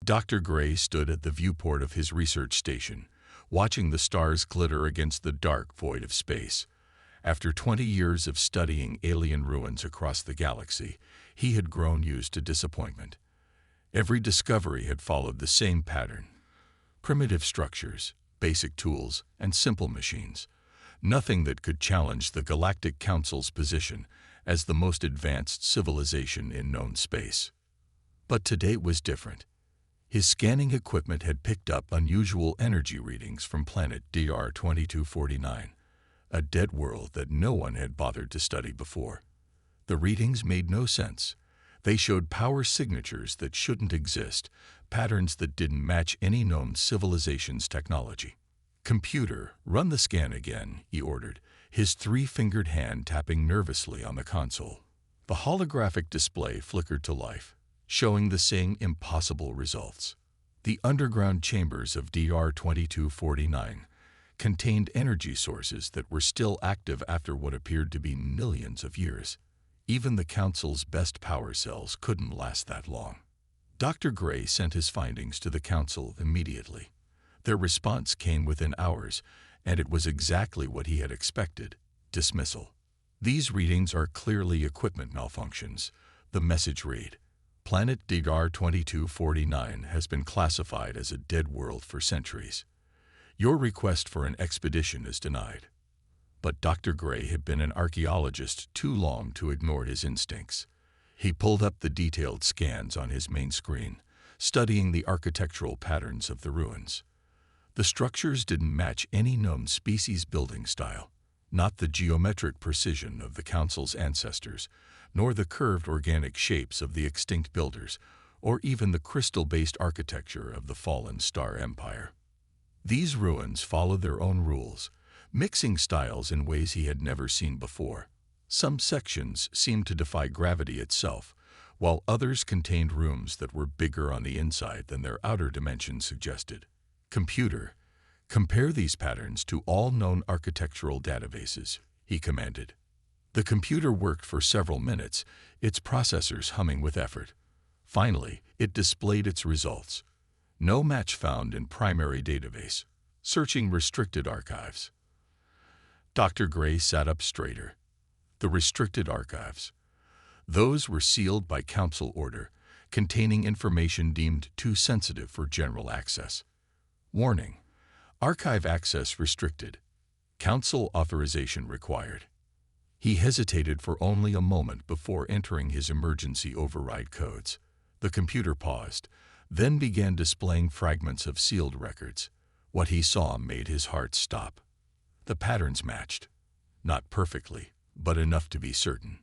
Dr. Gray stood at the viewport of his research station, watching the stars glitter against the dark void of space. After 20 years of studying alien ruins across the galaxy, he had grown used to disappointment. Every discovery had followed the same pattern: primitive structures, basic tools, and simple machines. Nothing that could challenge the Galactic Council's position as the most advanced civilization in known space. But today was different. His scanning equipment had picked up unusual energy readings from planet DR 2249, a dead world that no one had bothered to study before. The readings made no sense. They showed power signatures that shouldn't exist, patterns that didn't match any known civilization's technology. "Computer, run the scan again," he ordered, his three-fingered hand tapping nervously on the console. The holographic display flickered to life, showing the same impossible results. The underground chambers of DR 2249 contained energy sources that were still active after what appeared to be millions of years. Even the Council's best power cells couldn't last that long. Dr. Gray sent his findings to the Council immediately. Their response came within hours, and it was exactly what he had expected: dismissal. "These readings are clearly equipment malfunctions," the message read. "Planet DR 2249 has been classified as a dead world for centuries. Your request for an expedition is denied." But Dr. Gray had been an archaeologist too long to ignore his instincts. He pulled up the detailed scans on his main screen, studying the architectural patterns of the ruins. The structures didn't match any known species building style, not the geometric precision of the Council's ancestors, nor the curved organic shapes of the extinct builders, or even the crystal-based architecture of the fallen star empire. These ruins followed their own rules, mixing styles in ways he had never seen before. Some sections seemed to defy gravity itself, while others contained rooms that were bigger on the inside than their outer dimensions suggested. "Computer, compare these patterns to all known architectural databases," he commanded. The computer worked for several minutes, its processors humming with effort. Finally, it displayed its results. "No match found in primary database. Searching restricted archives." Dr. Gray sat up straighter. The restricted archives. Those were sealed by Council order, containing information deemed too sensitive for general access. Warning: archive access restricted. Council authorization required. He hesitated for only a moment before entering his emergency override codes. The computer paused, then began displaying fragments of sealed records. What he saw made his heart stop. The patterns matched. Not perfectly, but enough to be certain.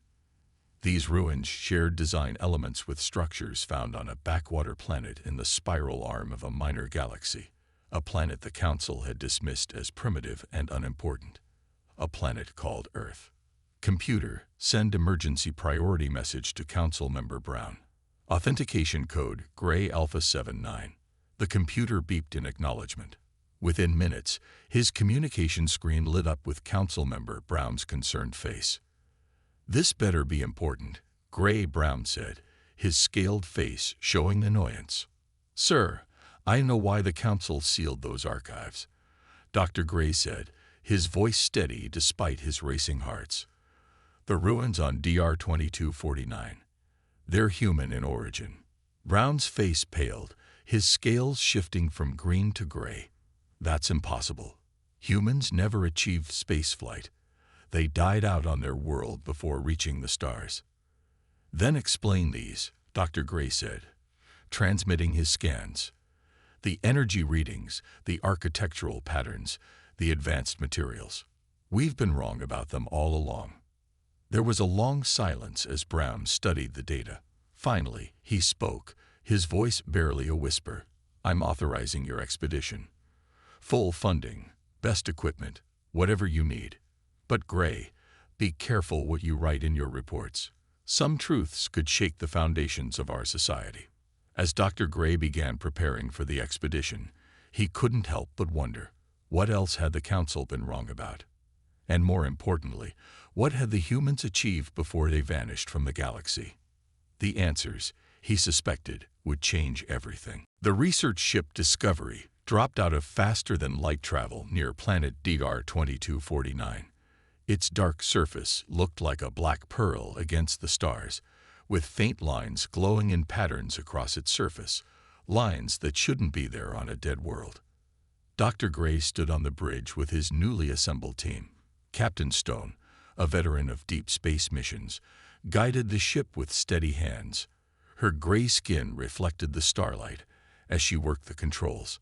These ruins shared design elements with structures found on a backwater planet in the spiral arm of a minor galaxy, a planet the Council had dismissed as primitive and unimportant. A planet called Earth. "Computer, send emergency priority message to Council Member Brown. Authentication code Gray Alpha 79. The computer beeped in acknowledgement. Within minutes, his communication screen lit up with Council Member Brown's concerned face. "This better be important," Gray Brown said, his scaled face showing annoyance. "Sir, I know why the Council sealed those archives," Dr. Gray said, his voice steady despite his racing hearts. "The ruins on DR 2249. They're human in origin." Brown's face paled, his scales shifting from green to gray. "That's impossible. Humans never achieved spaceflight. They died out on their world before reaching the stars." "Then explain these," Dr. Gray said, transmitting his scans. "The energy readings, the architectural patterns, the advanced materials. We've been wrong about them all along." There was a long silence as Brown studied the data. Finally, he spoke, his voice barely a whisper. "I'm authorizing your expedition. Full funding, best equipment, whatever you need. But Gray, be careful what you write in your reports. Some truths could shake the foundations of our society." As Dr. Gray began preparing for the expedition, he couldn't help but wonder, what else had the Council been wrong about? And more importantly, what had the humans achieved before they vanished from the galaxy? The answers he suspected would change everything. The research ship Discovery dropped out of faster-than-light travel near planet DR 2249. Its dark surface looked like a black pearl against the stars, with faint lines glowing in patterns across its surface, lines that shouldn't be there on a dead world. Dr. Gray stood on the bridge with his newly assembled team. Captain Stone, a veteran of deep space missions, guided the ship with steady hands. Her gray skin reflected the starlight as she worked the controls.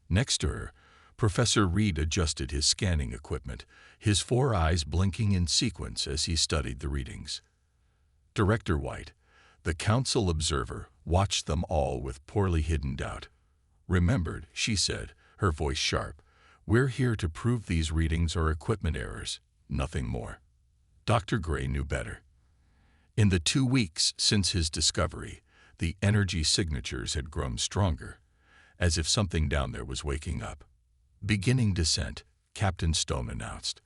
Next to her, Professor Reed adjusted his scanning equipment, his 4 eyes blinking in sequence as he studied the readings. Director White, the council observer, watched them all with poorly hidden doubt. "Remembered," she said, her voice sharp. "We're here to prove these readings are equipment errors, nothing more." Dr. Gray knew better. In the 2 weeks since his discovery, the energy signatures had grown stronger, as if something down there was waking up. "Beginning descent," Captain Stone announced.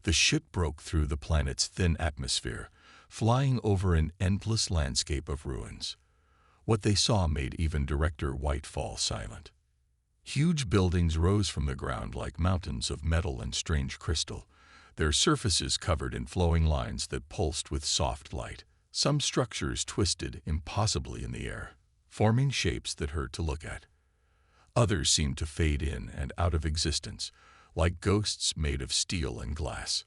The ship broke through the planet's thin atmosphere, flying over an endless landscape of ruins. What they saw made even Director White fall silent. Huge buildings rose from the ground like mountains of metal and strange crystal, their surfaces covered in flowing lines that pulsed with soft light. Some structures twisted impossibly in the air, forming shapes that hurt to look at. Others seemed to fade in and out of existence, like ghosts made of steel and glass.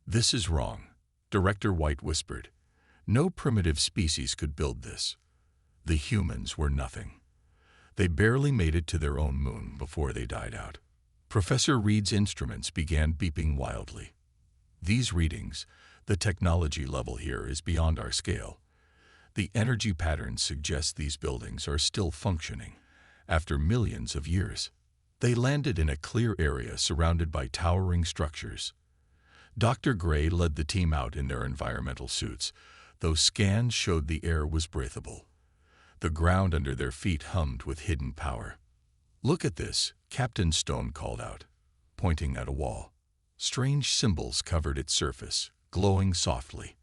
"This is wrong," Director White whispered. "No primitive species could build this. The humans were nothing. They barely made it to their own moon before they died out." Professor Reed's instruments began beeping wildly. "These readings, the technology level here is beyond our scale. The energy patterns suggest these buildings are still functioning after millions of years." They landed in a clear area surrounded by towering structures. Dr. Gray led the team out in their environmental suits. Those scans showed the air was breathable. The ground under their feet hummed with hidden power. "Look at this," Captain Stone called out, pointing at a wall. Strange symbols covered its surface, glowing softly.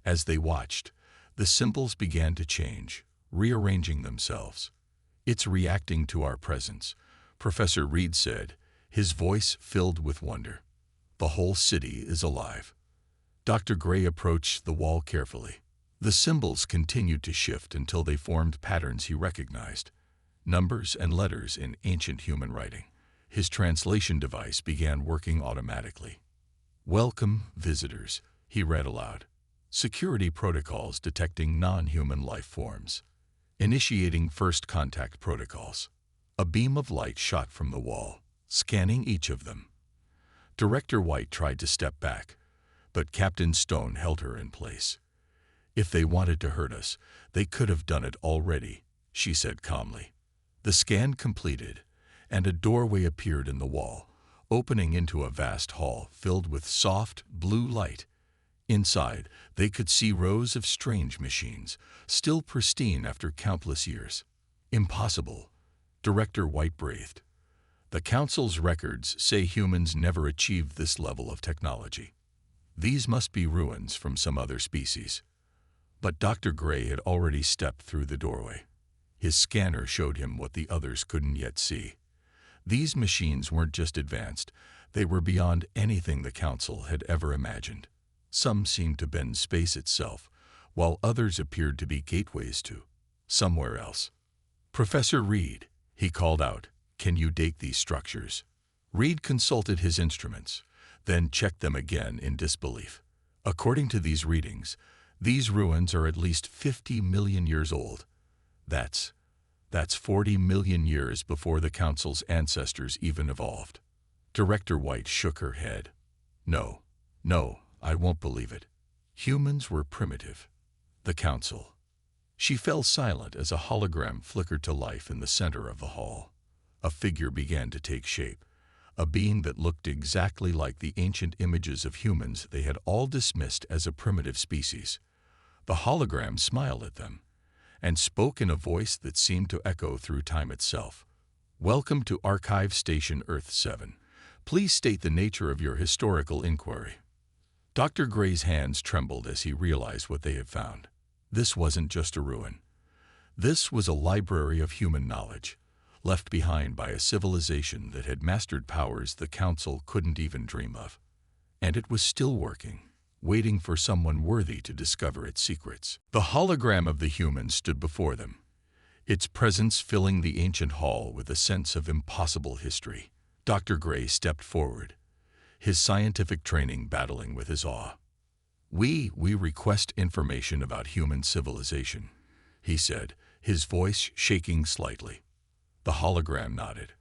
As they watched, the symbols began to change, rearranging themselves. "It's reacting to our presence," Professor Reed said, his voice filled with wonder. "The whole city is alive." Dr. Gray approached the wall carefully. The symbols continued to shift until they formed patterns he recognized, numbers and letters in ancient human writing. His translation device began working automatically. "Welcome, visitors," he read aloud. "Security protocols detecting non-human life forms. Initiating first contact protocols." A beam of light shot from the wall, scanning each of them. Director White tried to step back, but Captain Stone held her in place. "If they wanted to hurt us, they could have done it already," she said calmly. The scan completed, and a doorway appeared in the wall, opening into a vast hall filled with soft, blue light. Inside, they could see rows of strange machines, still pristine after countless years. "Impossible," Director White breathed. "The Council's records say humans never achieved this level of technology. These must be ruins from some other species." But Dr. Gray had already stepped through the doorway. His scanner showed him what the others couldn't yet see. These machines weren't just advanced, they were beyond anything the Council had ever imagined. Some seemed to bend space itself, while others appeared to be gateways to somewhere else. "Professor Reed," he called out, "can you date these structures?" Reed consulted his instruments, then checked them again in disbelief. "According to these readings, these ruins are at least 50 million years old. That's 40 million years before the Council's ancestors even evolved." Director White shook her head. No, I won't believe it. Humans were primitive. The Council." She fell silent as a hologram flickered to life in the center of the hall. A figure began to take shape, a being that looked exactly like the ancient images of humans they had all dismissed as a primitive species. The hologram smiled at them and spoke in a voice that seemed to echo through time itself. "Welcome to Archive Station Earth 7. Please state the nature of your historical inquiry." Dr. Gray's hands trembled as he realized what they had found. This wasn't just a ruin. This was a library of human knowledge, left behind by a civilization that had mastered powers the Council couldn't even dream of. And it was still working, waiting for someone worthy to discover its secrets. The hologram of the human stood before them, its presence filling the ancient hall with a sense of impossible history. Dr. Gray stepped forward, his scientific training battling with his awe. We request information about human civilization," he said, his voice shaking slightly. The hologram nodded.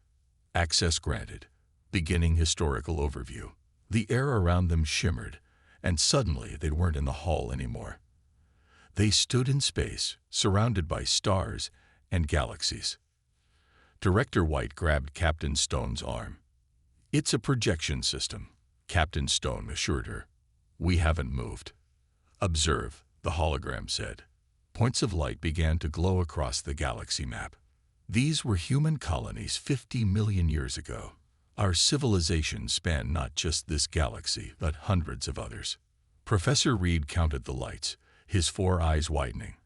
Access granted. Beginning historical overview. The air around them shimmered, and suddenly they weren't in the hall anymore. They stood in space, surrounded by stars and galaxies. Director White grabbed Captain Stone's arm. "It's a projection system," Captain Stone assured her. "We haven't moved." "Observe," the hologram said. Points of light began to glow across the galaxy map. These were human colonies 50 million years ago. Our civilization spanned not just this galaxy, but hundreds of others. Professor Reed counted the lights, his 4 eyes widening.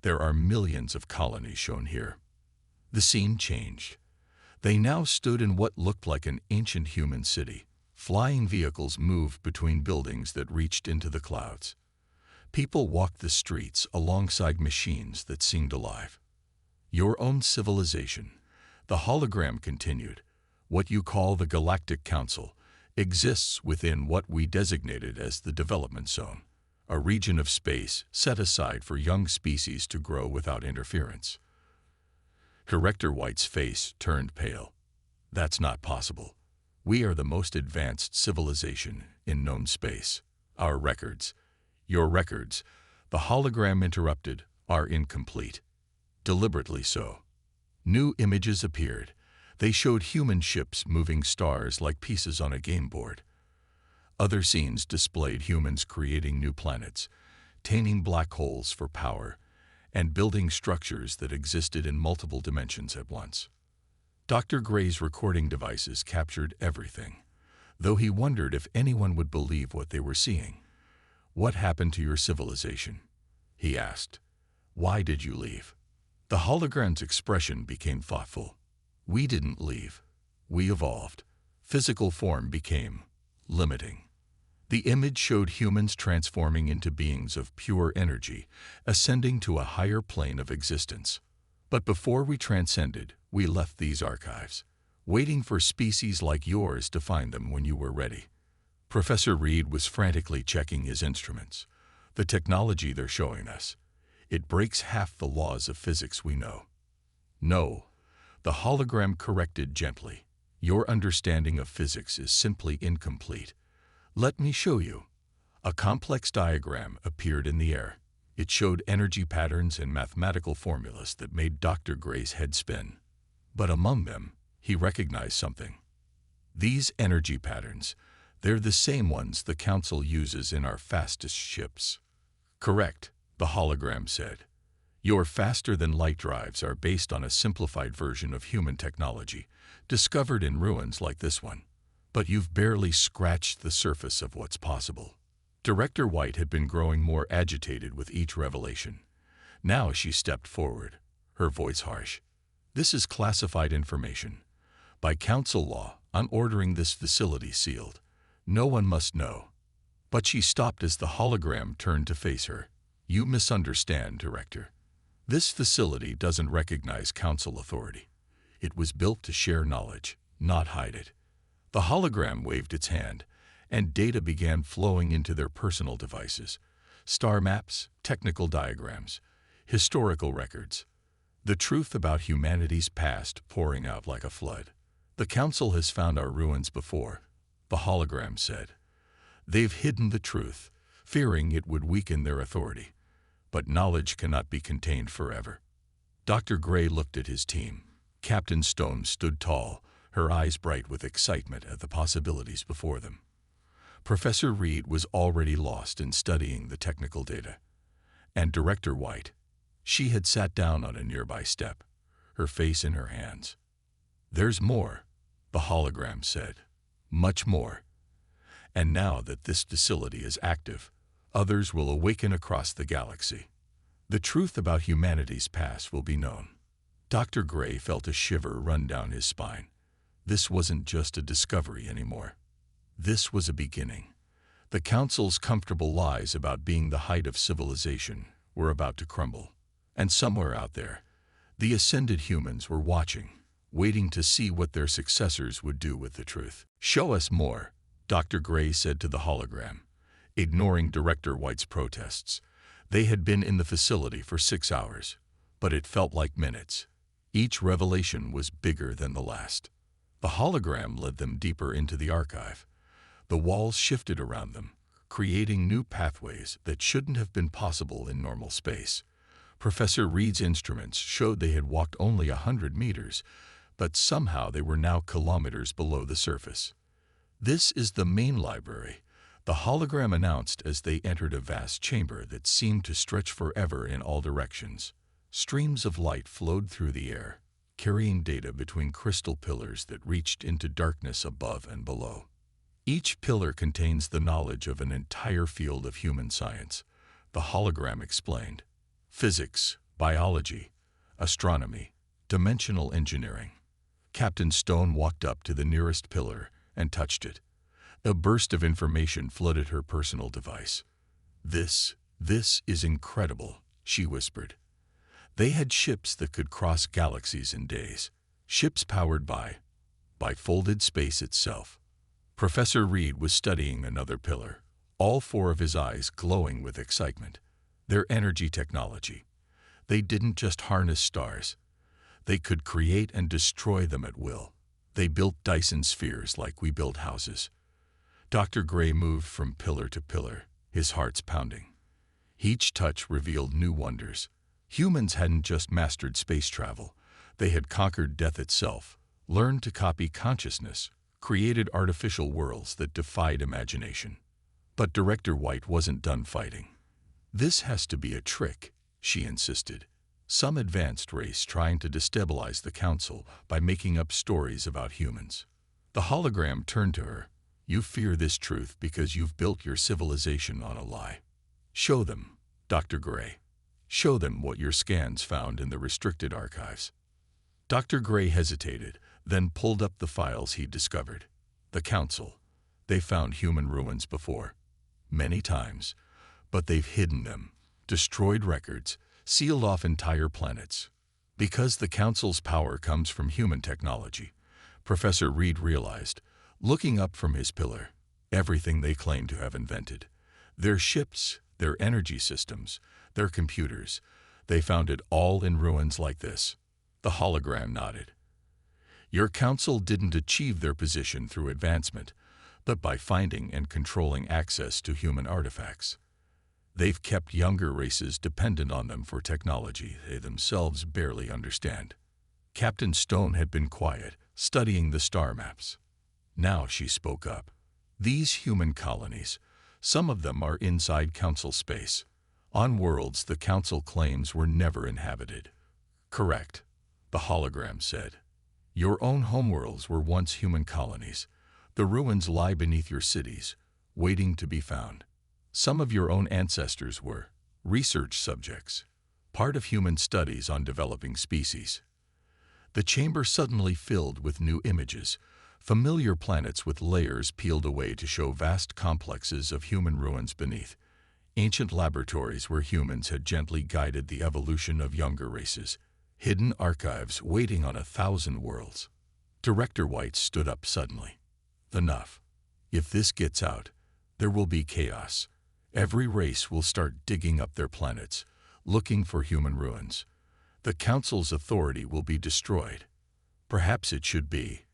"There are millions of colonies shown here." The scene changed. They now stood in what looked like an ancient human city. Flying vehicles moved between buildings that reached into the clouds. People walked the streets alongside machines that seemed alive. "Your own civilization," the hologram continued, "what you call the Galactic Council, exists within what we designated as the development zone, a region of space set aside for young species to grow without interference." Director White's face turned pale. "That's not possible. We are the most advanced civilization in known space. Our records, your records," the hologram interrupted, "are incomplete." Deliberately so. New images appeared. They showed human ships moving stars like pieces on a game board. Other scenes displayed humans creating new planets, taming black holes for power, and building structures that existed in multiple dimensions at once. Dr. Gray's recording devices captured everything, though he wondered if anyone would believe what they were seeing. "What happened to your civilization?" he asked. "Why did you leave?" The hologram's expression became thoughtful. "We didn't leave. We evolved. Physical form became limiting." The image showed humans transforming into beings of pure energy, ascending to a higher plane of existence. "But before we transcended, we left these archives, waiting for species like yours to find them when you were ready." Professor Reed was frantically checking his instruments. "The technology they're showing us, it breaks half the laws of physics we know." "No," the hologram corrected gently. "Your understanding of physics is simply incomplete. Let me show you." A complex diagram appeared in the air. It showed energy patterns and mathematical formulas that made Dr. Gray's head spin. But among them, he recognized something. "These energy patterns, they're the same ones the Council uses in our fastest ships." "Correct," the hologram said. "Your faster-than-light drives are based on a simplified version of human technology, discovered in ruins like this one. But you've barely scratched the surface of what's possible." Director White had been growing more agitated with each revelation. Now she stepped forward, her voice harsh. "This is classified information. By Council law, I'm ordering this facility sealed. No one must know." But she stopped as the hologram turned to face her. "You misunderstand, Director. This facility doesn't recognize Council authority. It was built to share knowledge, not hide it." The hologram waved its hand, and data began flowing into their personal devices. Star maps, technical diagrams, historical records. The truth about humanity's past pouring out like a flood. "The Council has found our ruins before," the hologram said. "They've hidden the truth, fearing it would weaken their authority. But knowledge cannot be contained forever." Dr. Gray looked at his team. Captain Stone stood tall, her eyes bright with excitement at the possibilities before them. Professor Reed was already lost in studying the technical data. And Director White, she had sat down on a nearby step, her face in her hands. "There's more," the hologram said. "Much more. And now that this facility is active, others will awaken across the galaxy. The truth about humanity's past will be known. Dr. Gray felt a shiver run down his spine. This wasn't just a discovery anymore. This was a beginning. The Council's comfortable lies about being the height of civilization were about to crumble. And somewhere out there, the ascended humans were watching, waiting to see what their successors would do with the truth. "Show us more," Dr. Gray said to the hologram, ignoring Director White's protests. They had been in the facility for 6 hours, but it felt like minutes. Each revelation was bigger than the last. The hologram led them deeper into the archive. The walls shifted around them, creating new pathways that shouldn't have been possible in normal space. Professor Reed's instruments showed they had walked only 100 meters, but somehow they were now kilometers below the surface. "This is the main library," the hologram announced as they entered a vast chamber that seemed to stretch forever in all directions. Streams of light flowed through the air, carrying data between crystal pillars that reached into darkness above and below. Each pillar contains the knowledge of an entire field of human science, the hologram explained. Physics, biology, astronomy, dimensional engineering. Captain Stone walked up to the nearest pillar and touched it. A burst of information flooded her personal device. This is incredible," she whispered. They had ships that could cross galaxies in days, ships powered by folded space itself. Professor Reed was studying another pillar, all 4 of his eyes glowing with excitement. Their energy technology. They didn't just harness stars. They could create and destroy them at will. They built Dyson spheres like we build houses. Dr. Gray moved from pillar to pillar, his heart's pounding. Each touch revealed new wonders. Humans hadn't just mastered space travel. They had conquered death itself, learned to copy consciousness, created artificial worlds that defied imagination. But Director White wasn't done fighting. "This has to be a trick," she insisted. "Some advanced race trying to destabilize the Council by making up stories about humans." The hologram turned to her. "You fear this truth because you've built your civilization on a lie. Show them, Dr. Gray. Show them what your scans found in the restricted archives." Dr. Gray hesitated, then pulled up the files he'd discovered. The Council. They found human ruins before. Many times. But they've hidden them, destroyed records, sealed off entire planets. Because the Council's power comes from human technology, Professor Reed realized, looking up from his pillar, everything they claimed to have invented. Their ships, their energy systems, their computers, they found it all in ruins like this. The hologram nodded. "Your Council didn't achieve their position through advancement, but by finding and controlling access to human artifacts. They've kept younger races dependent on them for technology they themselves barely understand." Captain Stone had been quiet, studying the star maps. Now she spoke up. "These human colonies, some of them are inside Council space, on worlds the Council claims were never inhabited." "Correct," the hologram said. "Your own homeworlds were once human colonies. The ruins lie beneath your cities, waiting to be found. Some of your own ancestors were research subjects, part of human studies on developing species." The chamber suddenly filled with new images, familiar planets with layers peeled away to show vast complexes of human ruins beneath, ancient laboratories where humans had gently guided the evolution of younger races, hidden archives waiting on 1,000 worlds. Director White stood up suddenly. "Enough. If this gets out, there will be chaos. Every race will start digging up their planets, looking for human ruins. The Council's authority will be destroyed." "Perhaps it should be,"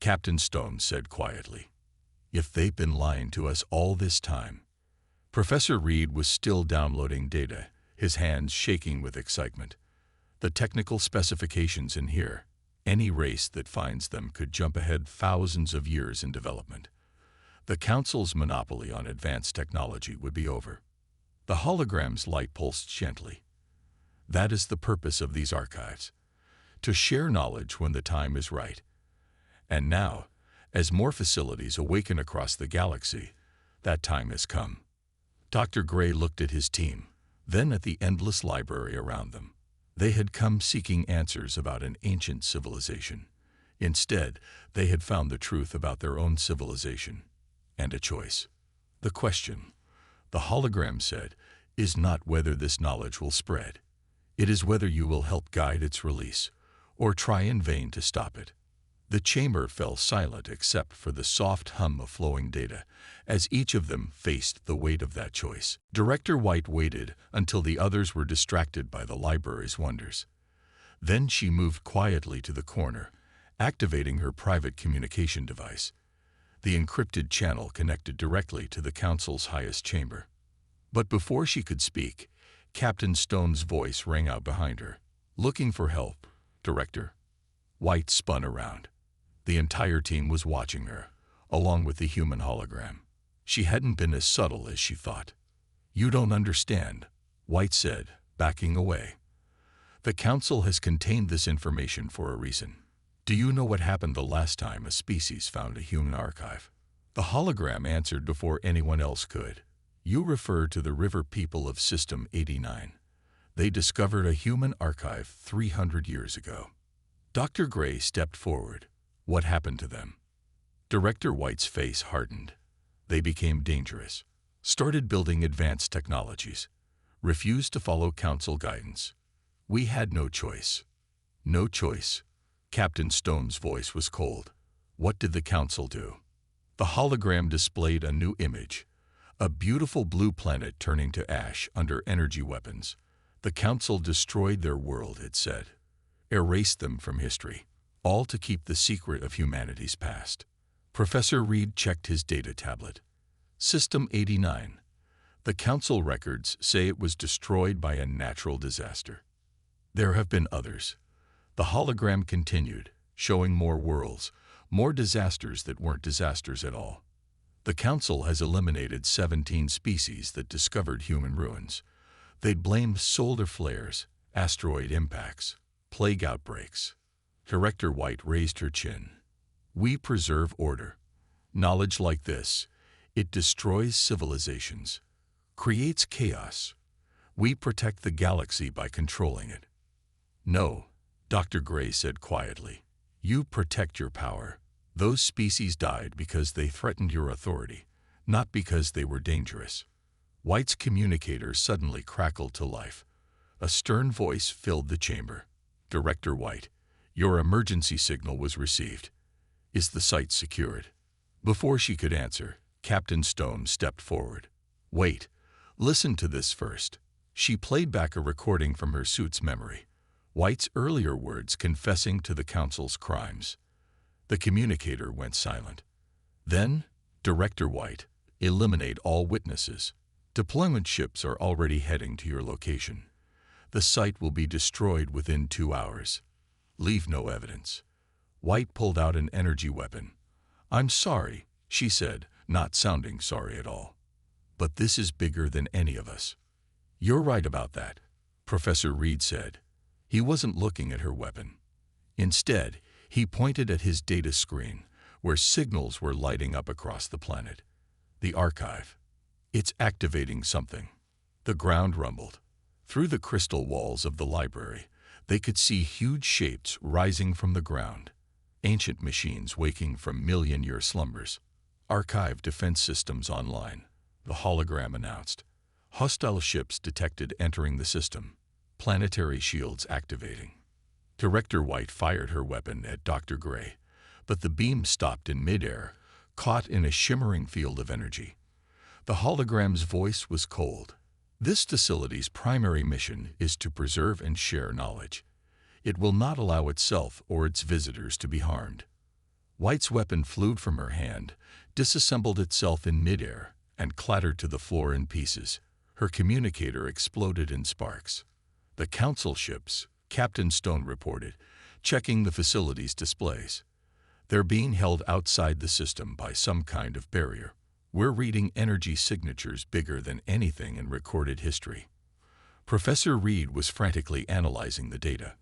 Captain Stone said quietly. "If they've been lying to us all this time." Professor Reed was still downloading data, his hands shaking with excitement. "The technical specifications in here, any race that finds them could jump ahead thousands of years in development. The Council's monopoly on advanced technology would be over." The hologram's light pulsed gently. "That is the purpose of these archives, to share knowledge when the time is right. And now, as more facilities awaken across the galaxy, that time has come." Dr. Gray looked at his team. then at the endless library around them. They had come seeking answers about an ancient civilization. Instead, they had found the truth about their own civilization and a choice. The question, the hologram said, is not whether this knowledge will spread. It is whether you will help guide its release or try in vain to stop it. The chamber fell silent except for the soft hum of flowing data, as each of them faced the weight of that choice. Director White waited until the others were distracted by the library's wonders. Then she moved quietly to the corner, activating her private communication device. The encrypted channel connected directly to the council's highest chamber. But before she could speak, Captain Stone's voice rang out behind her. "Looking for help, Director?" White spun around. The entire team was watching her, along with the human hologram. She hadn't been as subtle as she thought. "You don't understand," White said, backing away. "The Council has contained this information for a reason. Do you know what happened the last time a species found a human archive?" The hologram answered before anyone else could. "You refer to the river people of System 89. They discovered a human archive 300 years ago." Dr. Gray stepped forward. "What happened to them?" Director White's face hardened. "They became dangerous, started building advanced technologies, refused to follow Council guidance. We had no choice." "No choice?" Captain Stone's voice was cold. "What did the Council do?" The hologram displayed a new image, a beautiful blue planet turning to ash under energy weapons. "The Council destroyed their world," it said. "Erased them from history, all to keep the secret of humanity's past." Professor Reed checked his data tablet. System 89. The Council records say it was destroyed by a natural disaster. There have been others. The hologram continued, showing more worlds, more disasters that weren't disasters at all. The Council has eliminated 17 species that discovered human ruins. They'd blamed solar flares, asteroid impacts, plague outbreaks. Director White raised her chin. "We preserve order. Knowledge like this, it destroys civilizations, creates chaos. We protect the galaxy by controlling it." "No," Dr. Gray said quietly. "You protect your power. Those species died because they threatened your authority, not because they were dangerous." White's communicator suddenly crackled to life. A stern voice filled the chamber. "Director White, your emergency signal was received. Is the site secured?" Before she could answer, Captain Stone stepped forward. "Wait, listen to this first." She played back a recording from her suit's memory, White's earlier words confessing to the Council's crimes. The communicator went silent. "Then, Director White, eliminate all witnesses. Deployment ships are already heading to your location. The site will be destroyed within 2 hours. Leave no evidence." White pulled out an energy weapon. "I'm sorry," she said, not sounding sorry at all. "But this is bigger than any of us." "You're right about that," Professor Reed said. He wasn't looking at her weapon. Instead, he pointed at his data screen, where signals were lighting up across the planet. "The archive. It's activating something." The ground rumbled. Through the crystal walls of the library, they could see huge shapes rising from the ground, ancient machines waking from million-year slumbers. "Archive defense systems online," the hologram announced. "Hostile ships detected entering the system. Planetary shields activating." Director White fired her weapon at Dr. Gray, but the beam stopped in midair, caught in a shimmering field of energy. The hologram's voice was cold. "This facility's primary mission is to preserve and share knowledge. It will not allow itself or its visitors to be harmed." White's weapon flew from her hand, disassembled itself in midair, and clattered to the floor in pieces. Her communicator exploded in sparks. "The Council ships," Captain Stone reported, checking the facility's displays. "They're being held outside the system by some kind of barrier. We're reading energy signatures bigger than anything in recorded history." Professor Reed was frantically analyzing the data.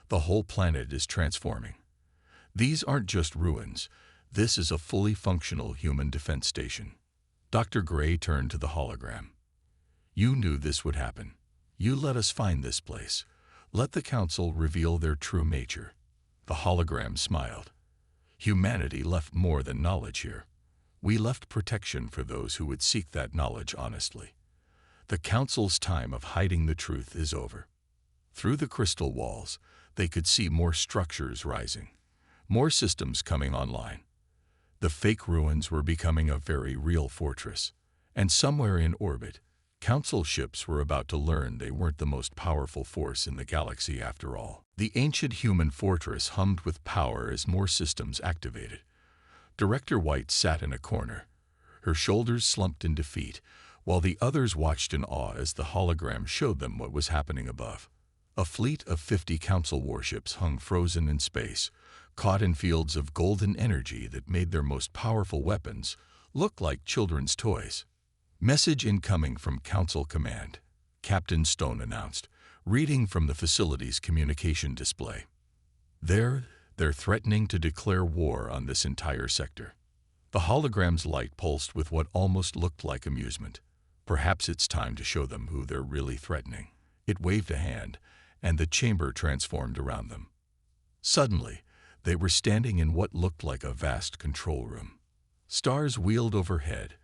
"The whole planet is transforming. These aren't just ruins. This is a fully functional human defense station." Dr. Gray turned to the hologram. You knew this would happen. You let us find this place. Let the council reveal their true nature. The hologram smiled. Humanity left more than knowledge here. We left protection for those who would seek that knowledge honestly. The council's time of hiding the truth is over. Through the crystal walls, they could see more structures rising, more systems coming online. The fake ruins were becoming a very real fortress, and somewhere in orbit, council ships were about to learn they weren't the most powerful force in the galaxy after all. The ancient human fortress hummed with power as more systems activated. Director White sat in a corner, her shoulders slumped in defeat, while the others watched in awe as the hologram showed them what was happening above. A fleet of 50 council warships hung frozen in space, caught in fields of golden energy that made their most powerful weapons look like children's toys. Message incoming from Council Command, Captain Stone announced, reading from the facility's communication display. They're threatening to declare war on this entire sector. The hologram's light pulsed with what almost looked like amusement. Perhaps it's time to show them who they're really threatening. It waved a hand, and the chamber transformed around them. Suddenly, they were standing in what looked like a vast control room. Stars wheeled overhead,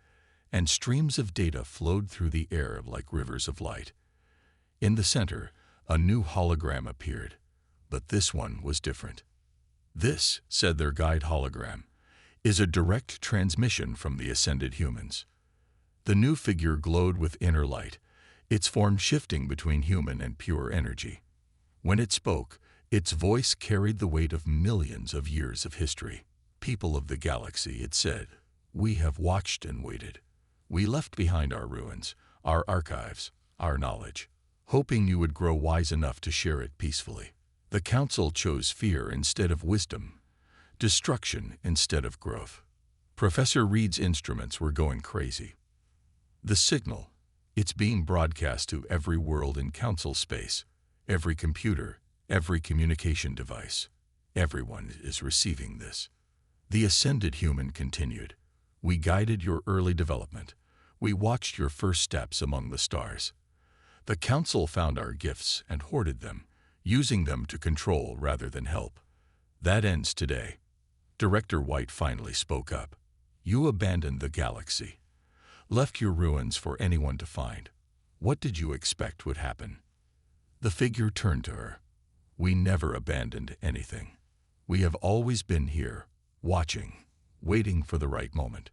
and streams of data flowed through the air like rivers of light. In the center, a new hologram appeared, but this one was different. This, said their guide hologram, is a direct transmission from the ascended humans. The new figure glowed with inner light, its form shifting between human and pure energy. When it spoke, its voice carried the weight of millions of years of history. People of the galaxy, it said, we have watched and waited. We left behind our ruins, our archives, our knowledge, hoping you would grow wise enough to share it peacefully. The council chose fear instead of wisdom, destruction instead of growth. Professor Reed's instruments were going crazy. The signal, it's being broadcast to every world in council space, every computer, every communication device. Everyone is receiving this. The ascended human continued. We guided your early development. We watched your first steps among the stars. The council found our gifts and hoarded them, using them to control rather than help. That ends today. Director White finally spoke up. You abandoned the galaxy, left your ruins for anyone to find. What did you expect would happen? The figure turned to her. We never abandoned anything. We have always been here, watching, waiting for the right moment.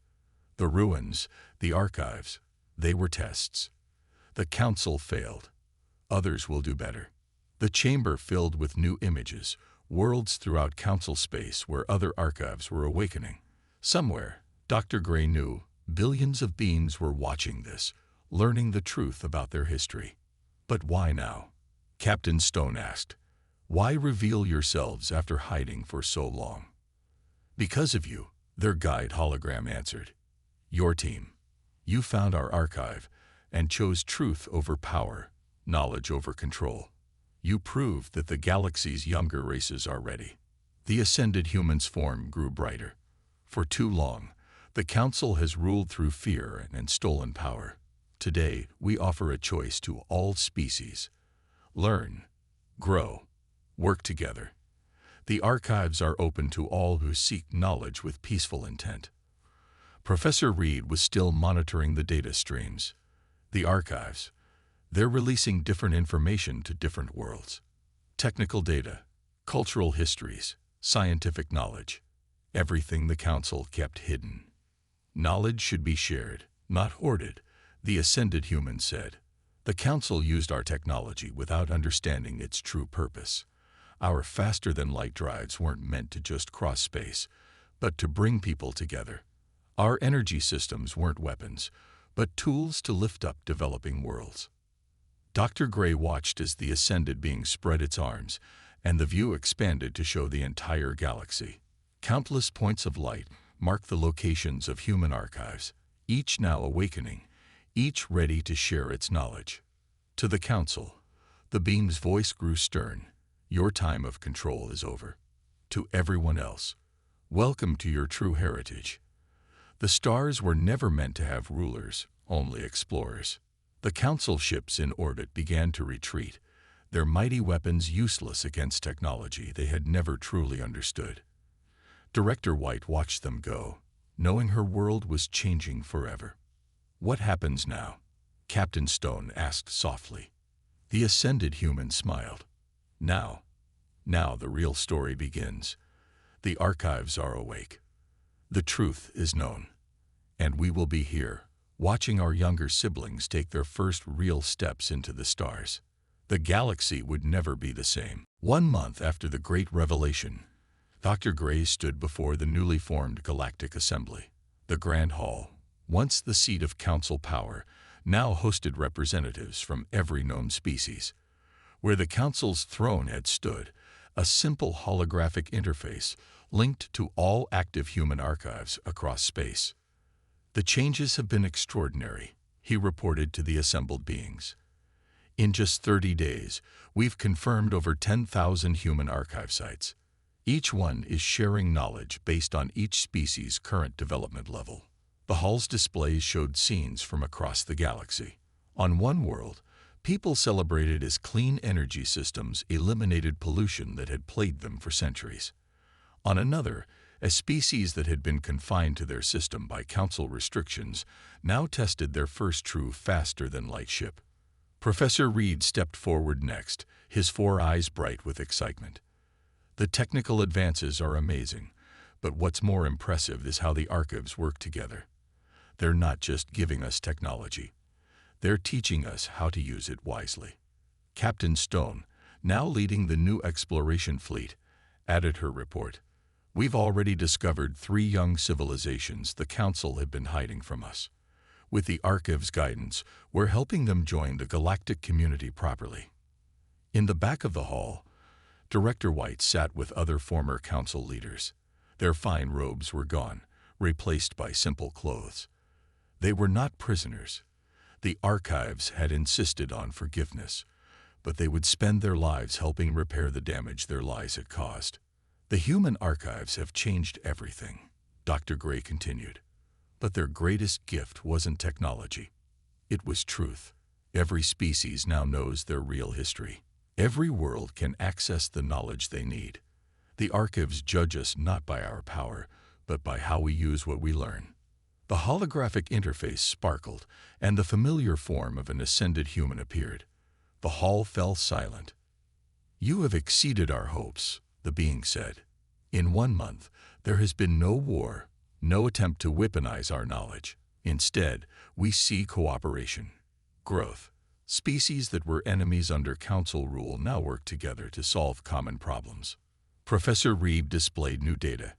The ruins, the archives, they were tests. The council failed. Others will do better. The chamber filled with new images, worlds throughout council space where other archives were awakening. Somewhere, Dr. Gray knew, billions of beings were watching this, learning the truth about their history. But why now? Captain Stone asked. Why reveal yourselves after hiding for so long? Because of you, their guide hologram answered. Your team. You found our archive and chose truth over power, knowledge over control. You proved that the galaxy's younger races are ready. The ascended human's form grew brighter. For too long, the council has ruled through fear and stolen power. Today, we offer a choice to all species. Learn, grow, work together. The archives are open to all who seek knowledge with peaceful intent. Professor Reed was still monitoring the data streams. The archives, they're releasing different information to different worlds. Technical data, cultural histories, scientific knowledge, everything the council kept hidden. Knowledge should be shared, not hoarded, the ascended human said. The council used our technology without understanding its true purpose. Our faster-than-light drives weren't meant to just cross space, but to bring people together. Our energy systems weren't weapons, but tools to lift up developing worlds. Dr. Gray watched as the ascended being spread its arms, and the view expanded to show the entire galaxy. Countless points of light mark the locations of human archives, each now awakening, each ready to share its knowledge. To the council, the beam's voice grew stern. Your time of control is over. To everyone else, welcome to your true heritage. The stars were never meant to have rulers, only explorers. The Council ships in orbit began to retreat, their mighty weapons useless against technology they had never truly understood. Director White watched them go, knowing her world was changing forever. "What happens now?" Captain Stone asked softly. The ascended human smiled. Now the real story begins. The archives are awake. The truth is known. And we will be here, watching our younger siblings take their first real steps into the stars. The galaxy would never be the same. 1 month after the Great Revelation, Dr. Gray stood before the newly formed Galactic Assembly. The Grand Hall, once the seat of Council power, now hosted representatives from every known species. Where the Council's throne had stood, a simple holographic interface linked to all active human archives across space. "The changes have been extraordinary," he reported to the assembled beings. "In just 30 days, we've confirmed over 10,000 human archive sites. Each one is sharing knowledge based on each species' current development level." The hall's displays showed scenes from across the galaxy. On one world, people celebrated as clean energy systems eliminated pollution that had plagued them for centuries. On another, a species that had been confined to their system by Council restrictions now tested their first true faster-than-light ship. Professor Reed stepped forward next, his 4 eyes bright with excitement. "The technical advances are amazing, but what's more impressive is how the archives work together. They're not just giving us technology. They're teaching us how to use it wisely." Captain Stone, now leading the new exploration fleet, added her report. "We've already discovered 3 young civilizations the Council had been hiding from us. With the Archives' guidance, we're helping them join the galactic community properly." In the back of the hall, Director White sat with other former Council leaders. Their fine robes were gone, replaced by simple clothes. They were not prisoners. The archives had insisted on forgiveness, but they would spend their lives helping repair the damage their lies had caused. "The human archives have changed everything," Dr. Gray continued. "But their greatest gift wasn't technology. It was truth. Every species now knows their real history. Every world can access the knowledge they need. The archives judge us not by our power, but by how we use what we learn." The holographic interface sparkled, and the familiar form of an ascended human appeared. The hall fell silent. "You have exceeded our hopes," the being said. "In 1 month, there has been no war, no attempt to weaponize our knowledge. Instead, we see cooperation, growth. Species that were enemies under Council rule now work together to solve common problems." Professor Reed displayed new data.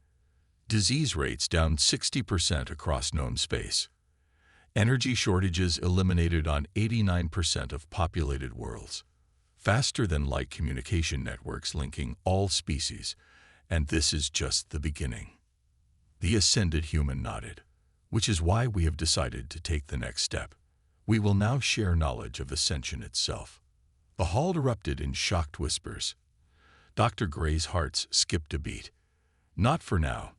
Disease rates down 60% across known space. Energy shortages eliminated on 89% of populated worlds. Faster-than-light communication networks linking all species, and this is just the beginning. The ascended human nodded, "which is why we have decided to take the next step. We will now share knowledge of ascension itself." The hall erupted in shocked whispers. Dr. Gray's heart skipped a beat. "Not for now,"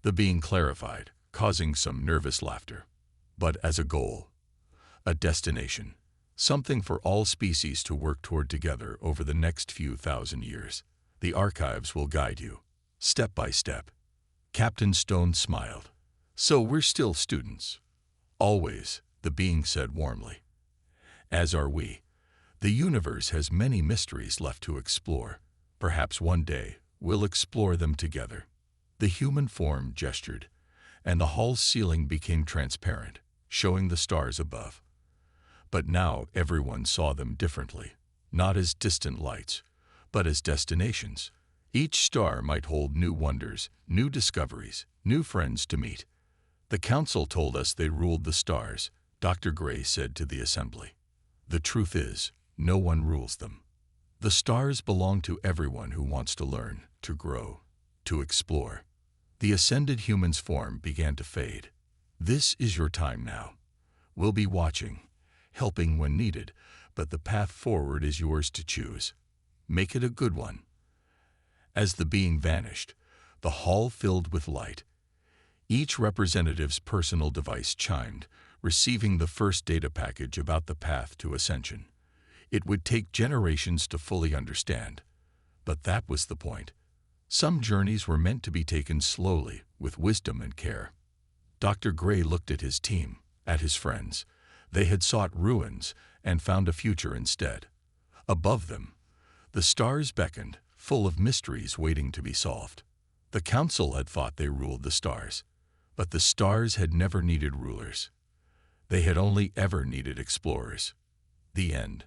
the being clarified, causing some nervous laughter. "But as a goal, a destination, something for all species to work toward together over the next few thousand years. The archives will guide you, step by step." Captain Stone smiled. "So we're still students." "Always," the being said warmly. "As are we. The universe has many mysteries left to explore. Perhaps one day we'll explore them together." The human form gestured, and the hall's ceiling became transparent, showing the stars above. But now everyone saw them differently, not as distant lights, but as destinations. Each star might hold new wonders, new discoveries, new friends to meet. "The Council told us they ruled the stars," Dr. Gray said to the assembly. "The truth is, no one rules them. The stars belong to everyone who wants to learn, to grow, to explore." The ascended human's form began to fade. "This is your time now. We'll be watching, helping when needed, but the path forward is yours to choose. Make it a good one." As the being vanished, the hall filled with light. Each representative's personal device chimed, receiving the first data package about the path to ascension. It would take generations to fully understand. But that was the point. Some journeys were meant to be taken slowly, with wisdom and care. Dr. Gray looked at his team, at his friends. They had sought ruins and found a future instead. Above them, the stars beckoned, full of mysteries waiting to be solved. The council had thought they ruled the stars, but the stars had never needed rulers. They had only ever needed explorers. The end.